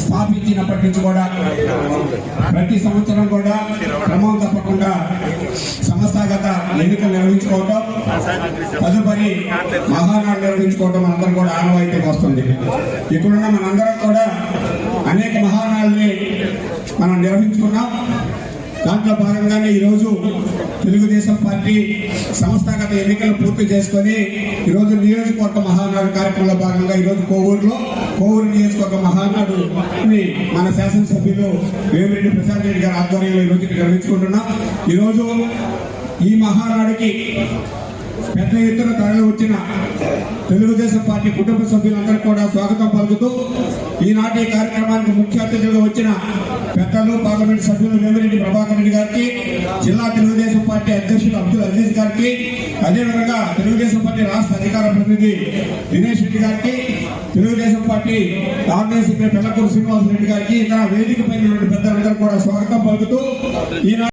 స్థాపించినప్పటి నుంచి కూడా ప్రతి సంవత్సరం కూడా క్రమం తప్పకుండా సంస్థాగత ఎన్నికలు నిర్వహించుకోవటం, తదుపరి మహానాడు నిర్వహించుకోవటం మనందరం కూడా ఆనవాయితీగా వస్తుంది. ఇక్కడున్న మనందరం కూడా అనేక మహానాడుని మనం నిర్వహించుకున్నాం. దాంట్లో భాగంగానే ఈరోజు తెలుగుదేశం పార్టీ సంస్థాగత ఎన్నికలు పూర్తి చేసుకొని ఈరోజు నియోజకవర్గ మహానాడు కార్యక్రమంలో భాగంగా ఈరోజు కోవూరు నియోజకవర్గ మహానాడు మన శాసనసభ్యులు వేమిరెడ్డి ప్రసాద్ రెడ్డి గారి ఆధ్వర్యంలో ఈరోజు నిర్వహించుకుంటున్నాం. ఈరోజు ఈ మహానాడుకి పెద్ద ఎత్తున తరలి వచ్చిన తెలుగుదేశం పార్టీ కుటుంబ సభ్యులందరూ కూడా స్వాగతం పలుకుతూ ఈనాటి కార్యక్రమానికి ముఖ్య అతిథులుగా వచ్చిన పెద్దలు పార్లమెంట్ సభ్యులు వేమిరెడ్డి ప్రభాకర్ రెడ్డి గారికి, జిల్లా తెలుగుదేశం పార్టీ అధ్యక్షులు అబ్దుల్ అజీజ్ గారికి, అదేవిధంగా తెలుగుదేశం పార్టీ రాష్ట్ర అధికార ప్రతినిధి దినేష్ రెడ్డి గారికి, Telugu Desam party organise secretary Pellakuru Srinivasa Reddy గారికి, ఇతర వేదిక పైన పెద్దలందరూ కూడా స్వాగతం పలుకుతూ ఈనాడు